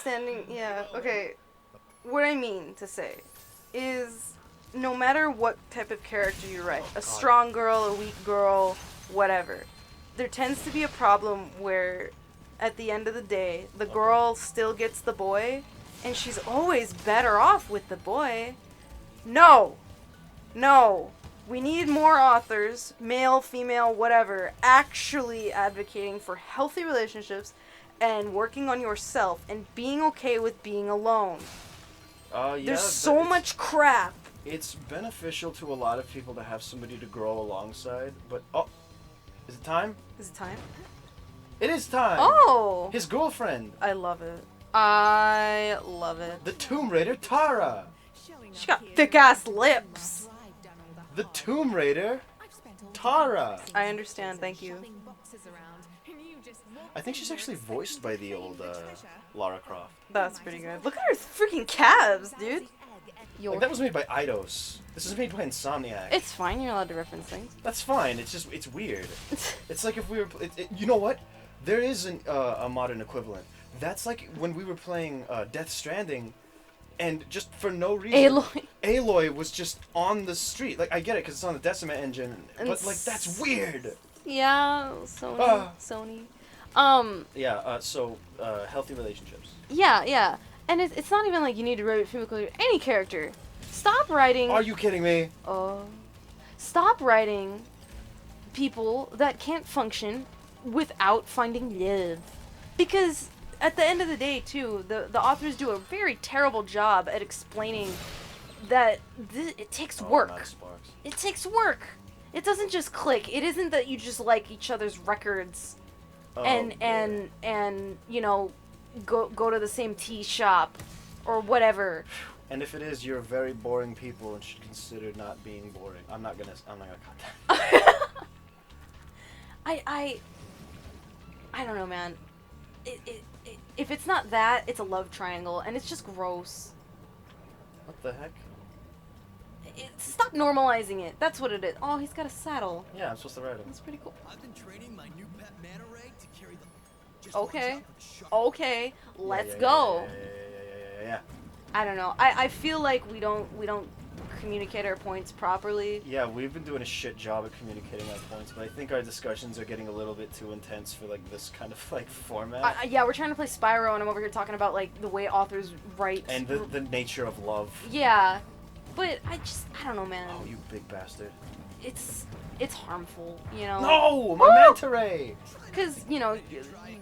understanding, yeah, okay. What I mean to say is no matter what type of character you write, a strong girl, a weak girl, whatever, there tends to be a problem where at the end of the day, the girl still gets the boy, and she's always better off with the boy. No. No. We need more authors, male, female, whatever, actually advocating for healthy relationships and working on yourself and being okay with being alone. There's so much crap. It's beneficial to a lot of people to have somebody to grow alongside, but is it time? Is it time? It is time! Oh! His girlfriend! I love it. I love it. The Tomb Raider Tara! She got thick-ass lips. The Tomb Raider Tara! I understand, thank you. I think she's actually voiced by the old Lara Croft. That's pretty good. Look at her freaking calves, dude. Like, that was made by Eidos. This is made by Insomniac. It's fine, you're allowed to reference things. That's fine, it's weird. It's like if we were... you know what? There is a modern equivalent. That's like when we were playing Death Stranding, and just for no reason... Aloy was just on the street. Like, I get it, because it's on the Decima engine, but, like, that's weird! Yeah, Sony. So, healthy relationships. Yeah. And it's not even like you need to write any character. Stop writing... Are you kidding me? Stop writing people that can't function without finding love. Because at the end of the day, too, the authors do a very terrible job at explaining that it takes work. Not Sparks. It takes work. It doesn't just click. It isn't that you just like each other's records and you know, go to the same tea shop or whatever. And if it is, you're very boring people and should consider not being boring. I'm not gonna cut that. I don't know, man. If it's not that, it's a love triangle, and it's just gross. What the heck? Stop normalizing it. That's what it is. Oh, he's got a saddle. Yeah, I'm supposed to ride him. That's pretty cool. I've been training my new pet manta ray to carry the... Okay, let's go. Yeah. I don't know. I feel like we don't communicate our points properly. Yeah, we've been doing a shit job at communicating our points, but I think our discussions are getting a little bit too intense for like this kind of like format. Yeah, we're trying to play Spyro, and I'm over here talking about like the way authors write and the nature of love. Yeah, but I don't know, man. Oh, you big bastard! It's harmful, you know. No, my manta ray. Because you know,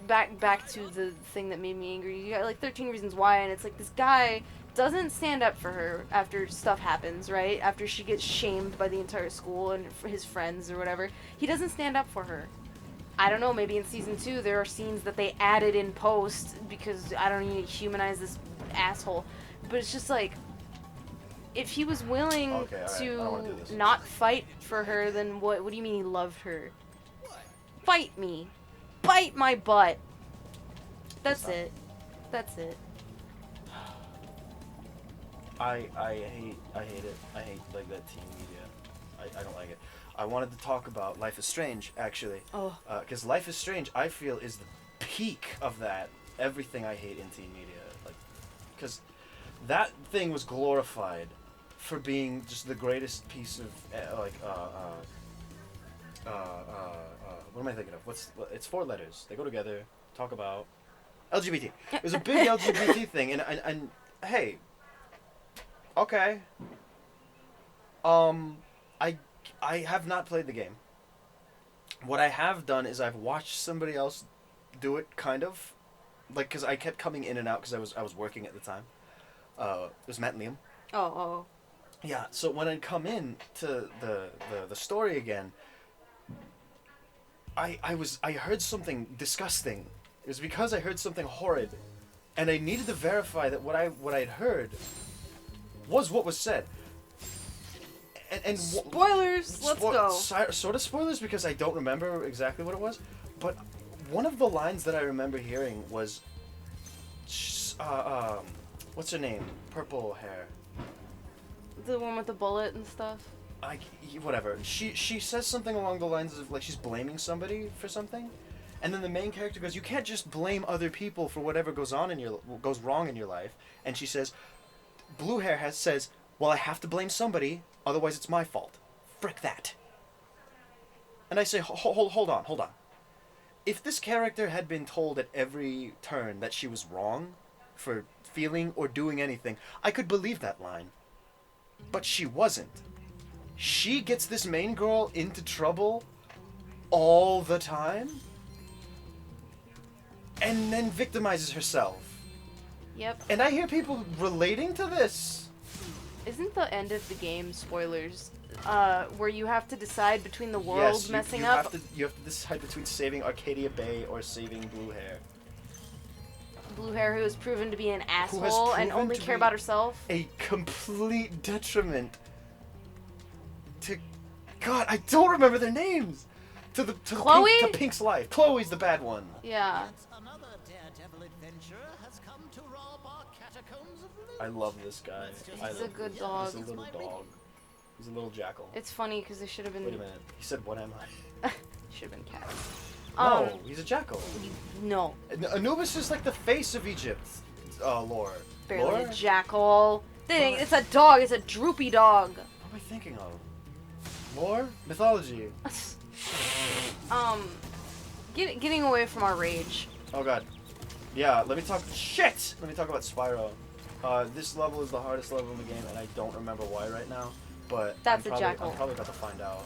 back to the thing that made me angry. You got like 13 Reasons Why, and it's like this guy doesn't stand up for her after stuff happens, right? After she gets shamed by the entire school and his friends or whatever. He doesn't stand up for her. I don't know, maybe in season 2 there are scenes that they added in post because I don't need to humanize this asshole. But it's just like, if he was willing to not fight for her, then what do you mean he loved her? Fight me. Bite my butt. That's it. I hate it. I hate like that teen media. I don't like it. I wanted to talk about Life is Strange actually. Oh. Because Life is Strange, I feel, is the peak of that. Everything I hate in teen media, like, because that thing was glorified for being just the greatest piece of what am I thinking of? It's 4 letters. They go together. Talk about LGBT. It was a big LGBT thing, and hey. Okay. I have not played the game. What I have done is I've watched somebody else do it, kind of, like, because I kept coming in and out because I was working at the time. It was Matt and Liam. Oh. Yeah. So when I'd come in to the story again, I heard something disgusting. It was because I heard something horrid, and I needed to verify that what I'd heard was what was said. And spoilers. Let's go. Sort of spoilers because I don't remember exactly what it was, but one of the lines that I remember hearing was, what's her name? Purple hair. The one with the bullet and stuff. Whatever. She says something along the lines of like she's blaming somebody for something, And then the main character goes, "You can't just blame other people for whatever goes wrong in your life." And she says, "Blue hair says, well, I have to blame somebody, otherwise it's my fault. Frick that." And I say, hold on. If this character had been told at every turn that she was wrong for feeling or doing anything, I could believe that line. But she wasn't. She gets this main girl into trouble all the time and then victimizes herself. Yep. And I hear people relating to this. Isn't the end of the game, spoilers, where you have to decide between the world Yes, messing you up? you have to decide between saving Arcadia Bay or saving Blue Hair. Blue hair who has proven to be an has asshole and proven only to care be about herself. A complete detriment to... God, I don't remember their names! To Chloe? To Pink's life. Chloe's the bad one. Yeah. Another daredevil adventurer has come to rob our catacombs of liberty. I love this guy. He's a good dog. He's a little dog. He's a little jackal. It's funny because they should have been. Wait a minute. He said, "What am I?" Should have been cats. No, he's a jackal. No. Anubis is like the face of Egypt. Lore. Barely Lore? a jackal. It's a dog. It's a droopy dog. What am I thinking of? Lore? Mythology. Getting away from our rage. Oh god. Yeah, let me talk. Shit! Let me talk about Spyro. This level is the hardest level in the game, and I don't remember why right now. But That's I'm a jackal. probably about to find out.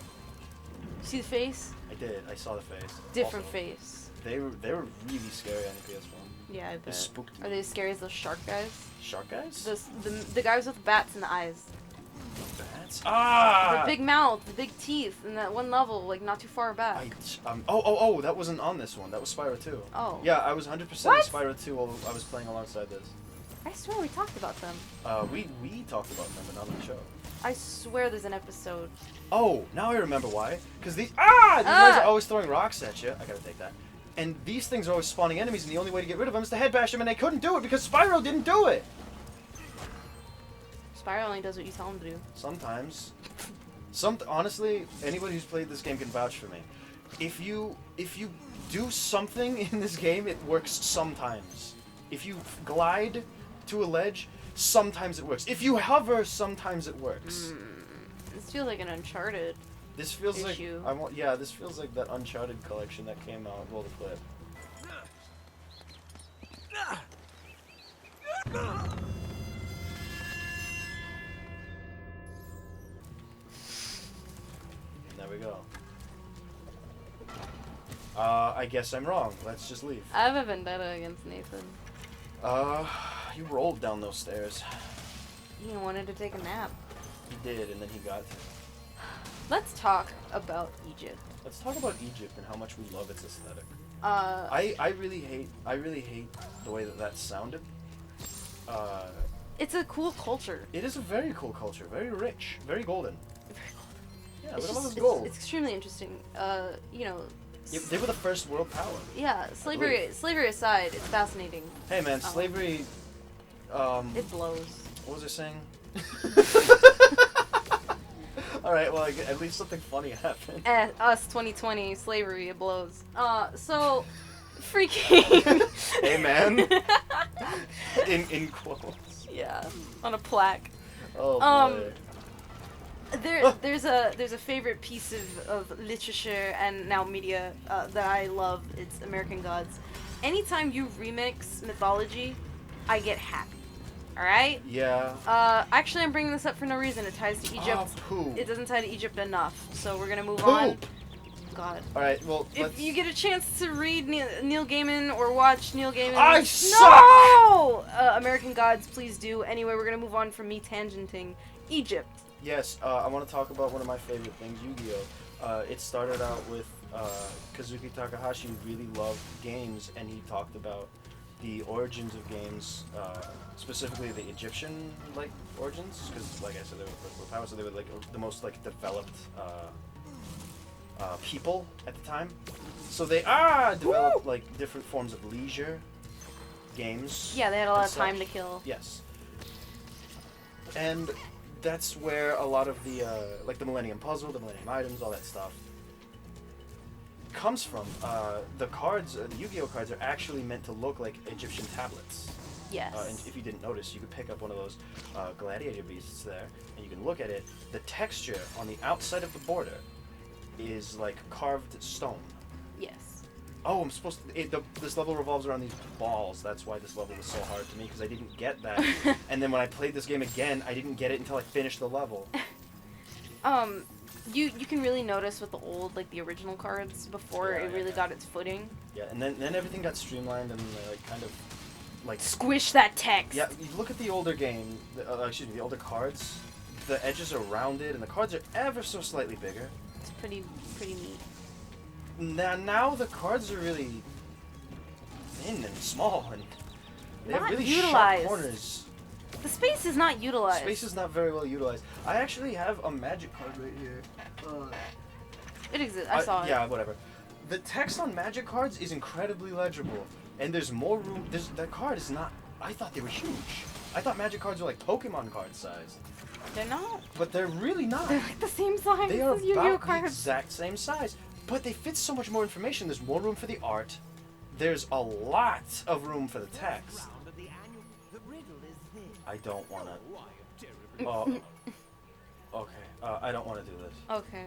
See the face? I did. I saw the face. Different Also, face. They were really scary on the PS1. Yeah, I They bet. spooked me. Are they as scary as those shark guys? Shark guys? The guys with the bats in the eyes. Bats? Ah! The big mouth, the big teeth, in that one level, like not too far back. That wasn't on this one. That was Spyro 2. Oh. Yeah, I was 100% What? Spyro 2 while I was playing alongside this. I swear we talked about them. We talked about them, but not on the show. I swear there's an episode. Oh, now I remember why. Because these guys are always throwing rocks at you. I gotta take that. And these things are always spawning enemies, and the only way to get rid of them is to head bash them, and they couldn't do it because Spyro didn't do it. Spyro only does what you tell him to do. Sometimes. Honestly, anybody who's played this game can vouch for me. If you do something in this game, it works sometimes. If you glide to a ledge, sometimes it works. If you hover, sometimes it works. This feels like an Uncharted. This feels issue. like this feels like that Uncharted collection that came out. Roll the clip. There we go. I guess I'm wrong. Let's just leave. I have a vendetta against Nathan. You rolled down those stairs. He wanted to take a nap. He did, and then he got to. Let's talk about Egypt. Let's talk about Egypt and how much we love its aesthetic. I really hate the way that sounded. It's a cool culture. It is a very cool culture, very rich, very golden. Very cool. Yeah, It's look at all just- this gold. It's extremely interesting. You know. They were the first world power. Yeah, slavery aside, it's fascinating. Hey man, slavery. It blows. What was I saying? All right, well, at least something funny happened. Us 2020 slavery, it blows. So freaking. Hey man. in quotes. Yeah, on a plaque. Oh boy. There's a favorite piece of literature and now media that I love. It's American Gods. Anytime you remix mythology, I get happy. All right. Yeah. Actually, I'm bringing this up for no reason. It ties to Egypt. Poop. It doesn't tie to Egypt enough, so we're gonna move Poop. on. God. All right. Well, If you get a chance to read Neil Gaiman or watch Neil Gaiman, I suck! No! American Gods, please do. Anyway, we're gonna move on from me tangenting Egypt. Yes, I want to talk about one of my favorite things, Yu-Gi-Oh! It started out with Kazuki Takahashi really loved games, and he talked about the origins of games, specifically the Egyptian origins, because like I said, they were first world power, so they were the most developed people at the time. So they developed different forms of leisure games. Yeah, they had a lot and of time such. to kill. Yes. And that's where a lot of the the Millennium Puzzle, the Millennium Items, all that stuff comes from. The cards, the Yu-Gi-Oh cards, are actually meant to look like Egyptian tablets. Yes. And if you didn't notice, you could pick up one of those gladiator beasts there, and you can look at it. The texture on the outside of the border is like carved stone. Yes. Oh, I'm supposed to. This level revolves around these balls. That's why this level was so hard to me, because I didn't get that. And then when I played this game again, I didn't get it until I finished the level. You can really notice with the old, like the original cards before it really got its footing. Yeah, and then everything got streamlined and like kind of like Squish that text. Yeah, you look at the older game. The older cards. The edges are rounded, and the cards are ever so slightly bigger. It's pretty neat. Now the cards are really thin and small, and they have Not really utilized. sharp corners. The space is not utilized. Space is not very well utilized. I actually have a magic card right here. It exists. I saw it. Yeah, whatever. The text on magic cards is incredibly legible, and there's more room. That card is not. I thought they were huge. I thought magic cards were like Pokemon card size. They're not. But they're really not. They're like the same size They are as Yu-Gi-Oh about the cards. exact same size, but they fit so much more information. There's more room for the art. There's a lot of room for the text. Round of the annual. The riddle is this. I don't want to. Oh, I am terribly. Okay. I don't want to do this. Okay.